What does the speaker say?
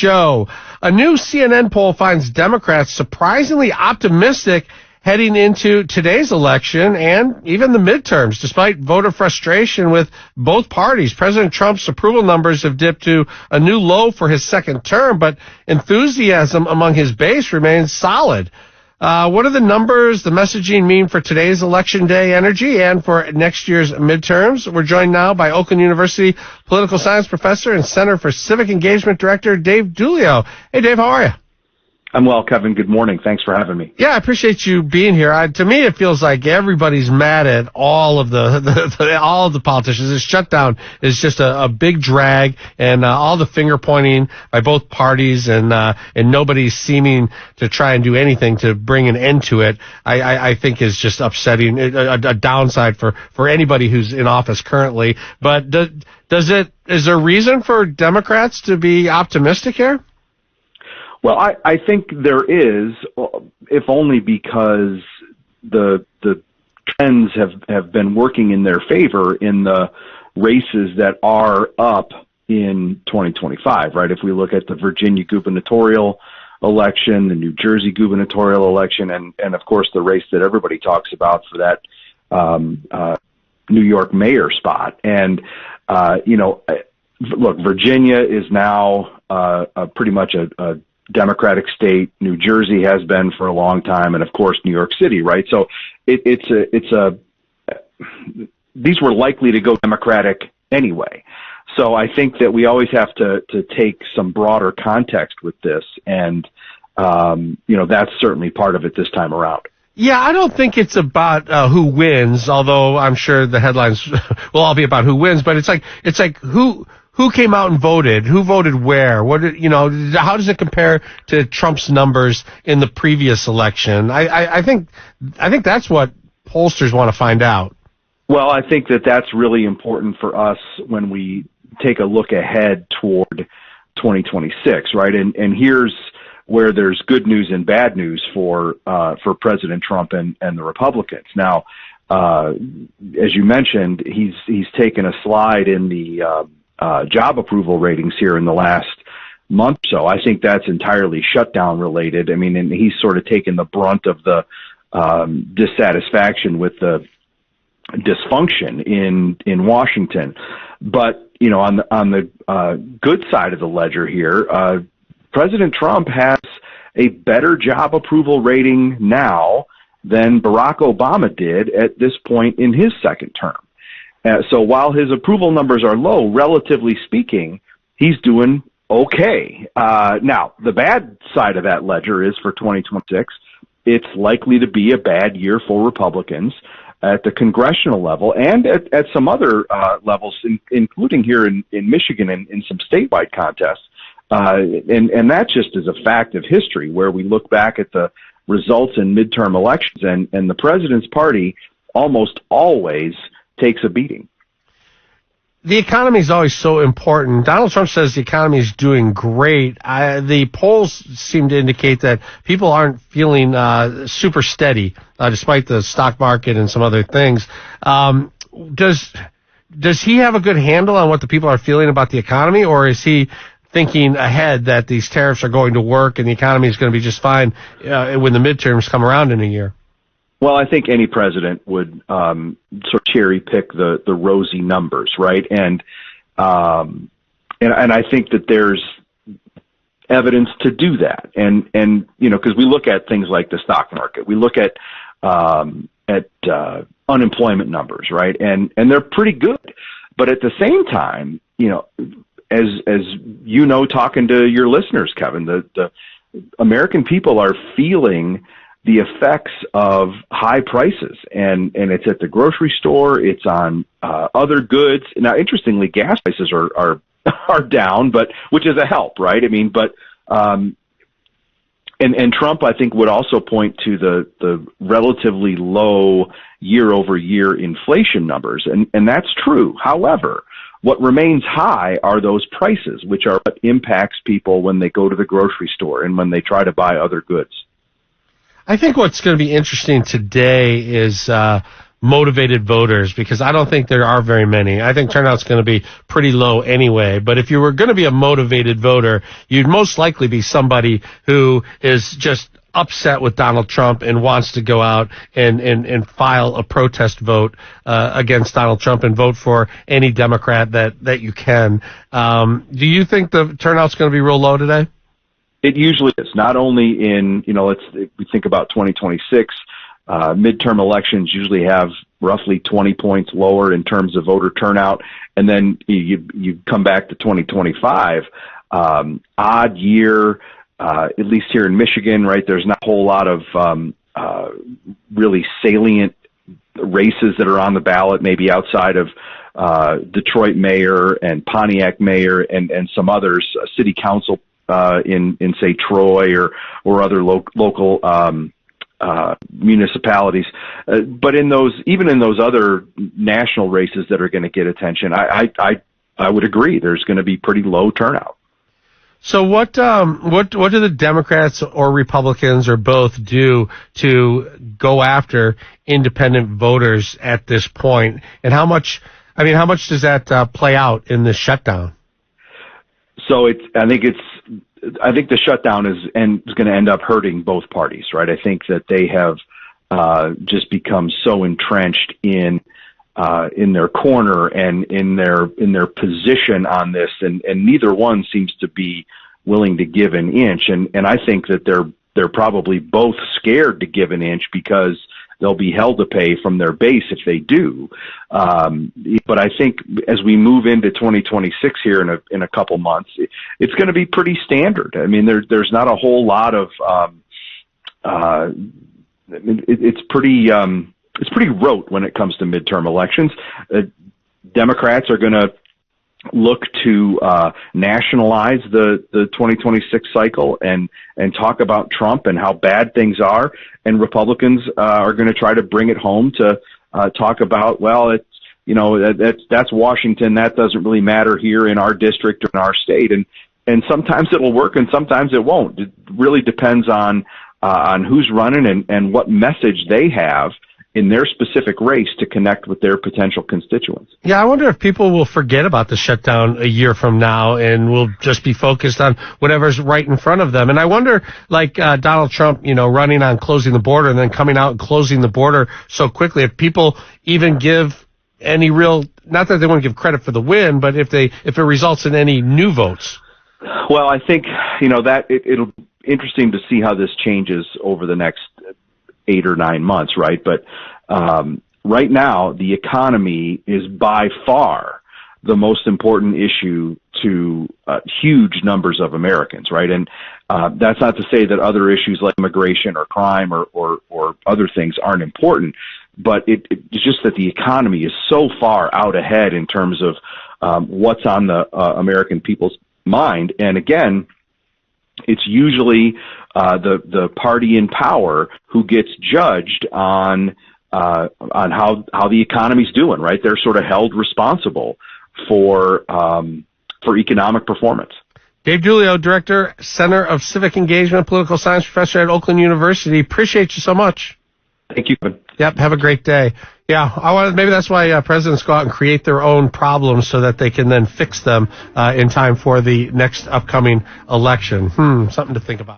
Joe, a new CNN poll finds Democrats surprisingly optimistic heading into today's election and even the midterms, despite voter frustration with both parties. President Trump's approval numbers have dipped to a new low for his second term, but enthusiasm among his base remains solid. What do the numbers, the messaging mean for today's election day energy and for next year's midterms? We're joined now by Oakland University political science professor and Center for Civic Engagement Director Dave Dulio. Hey, Dave, how are you? I'm well, Kevin. Good morning. Thanks for having me. Yeah, I appreciate you being here. To me, it feels like everybody's mad at all of all of the politicians. This shutdown is just a big drag, and all the finger pointing by both parties, and nobody seeming to try and do anything to bring an end to it. I think is just upsetting, a downside for anybody who's in office currently. But is there reason for Democrats to be optimistic here? Well, I think there is, if only because the trends have been working in their favor in the races that are up in 2025, right? If we look at the Virginia gubernatorial election, the New Jersey gubernatorial election, and of course the race that everybody talks about for that New York mayor spot. And, look, Virginia is now pretty much a Democratic state. New Jersey has been for a long time, and of course New York City, right? So these were likely to go Democratic anyway. So I think that we always have to take some broader context with this, and that's certainly part of it this time around. Yeah, I don't think it's about who wins, although I'm sure the headlines will all be about who wins. But it's like who came out and voted? Who voted where? How does it compare to Trump's numbers in the previous election? I think that's what pollsters want to find out. Well, I think that's really important for us when we take a look ahead toward 2026, right? And here's where there's good news and bad news for President Trump and the Republicans. Now, as you mentioned, he's taken a slide in the job approval ratings here in the last month or so. I think that's entirely shutdown related. I mean, and he's sort of taken the brunt of the dissatisfaction with the dysfunction in Washington. But on the good side of the ledger here, President Trump has a better job approval rating now than Barack Obama did at this point in his second term. So while his approval numbers are low, relatively speaking, he's doing okay. Now, the bad side of that ledger is for 2026, it's likely to be a bad year for Republicans at the congressional level and at some other levels, including here in Michigan and in some statewide contests. And that just is a fact of history where we look back at the results in midterm elections and the president's party almost always takes a beating. The economy is always so important. Donald Trump says the economy is doing great. The polls seem to indicate that people aren't feeling super steady, despite the stock market and some other things. Does he have a good handle on what the people are feeling about the economy, or is he thinking ahead that these tariffs are going to work and the economy is going to be just fine when the midterms come around in a year? Well, I think any president would sort of cherry pick the rosy numbers, right? And I think that there's evidence to do that. And because we look at things like the stock market, we look at unemployment numbers, right? And they're pretty good. But at the same time, as talking to your listeners, Kevin, the American people are feeling the effects of high prices, and it's at the grocery store, it's on other goods. Now, interestingly, gas prices are down, but which is a help, right? I mean, but and Trump, I think, would also point to the relatively low year-over-year inflation numbers, and that's true. However, what remains high are those prices, which are what impacts people when they go to the grocery store and when they try to buy other goods. I think what's going to be interesting today is motivated voters? Because I don't think there are very many. I think turnout's going to be pretty low anyway. But if you were going to be a motivated voter, you'd most likely be somebody who is just upset with Donald Trump and wants to go out and file a protest vote against Donald Trump and vote for any Democrat that you can. Do you think the turnout's going to be real low today? It usually is. Not only in, we think about 2026, midterm elections usually have roughly 20 points lower in terms of voter turnout. And then you come back to 2025, odd year, at least here in Michigan, right? There's not a whole lot of really salient races that are on the ballot, maybe outside of Detroit mayor and Pontiac mayor and some others, city council in say Troy or other local municipalities. But even in those other national races that are going to get attention, I would agree there's going to be pretty low turnout. So what do the Democrats or Republicans or both do to go after independent voters at this point? And how much does that play out in the shutdown? So I think the shutdown is going to end up hurting both parties, right? I think that they have just become so entrenched in their corner and in their position on this, and neither one seems to be willing to give an inch. And I think that they're probably both scared to give an inch because they'll be held to pay from their base if they do. But I think as we move into 2026 here in a couple months, it's going to be pretty standard. I mean, there's not a whole lot of it's pretty rote when it comes to midterm elections. Democrats are going to look to nationalize the 2026 cycle and talk about Trump and how bad things are, and Republicans are going to try to bring it home to talk about, well, it's that's Washington, that doesn't really matter here in our district or in our state, and sometimes it'll work and sometimes it won't. It really depends on who's running and what message they have in their specific race to connect with their potential constituents. Yeah, I wonder if people will forget about the shutdown a year from now and will just be focused on whatever's right in front of them. And I wonder, like Donald Trump, running on closing the border and then coming out and closing the border so quickly, if people even give any real, not that they want to give credit for the win, but if it results in any new votes. Well, I think, that it'll be interesting to see how this changes over the next 8 or 9 months, right? But right now, the economy is by far the most important issue to huge numbers of Americans, right? And that's not to say that other issues like immigration or crime or other things aren't important, but it's just that the economy is so far out ahead in terms of what's on the American people's mind. And again, it's usually the party in power who gets judged on how the economy's doing, right? They're sort of held responsible for economic performance. Dave Giulio, Director, Center of Civic Engagement, Political Science Professor at Oakland University. Appreciate you so much. Thank you. Yep, have a great day. Yeah, maybe that's why presidents go out and create their own problems so that they can then fix them in time for the next upcoming election. Something to think about.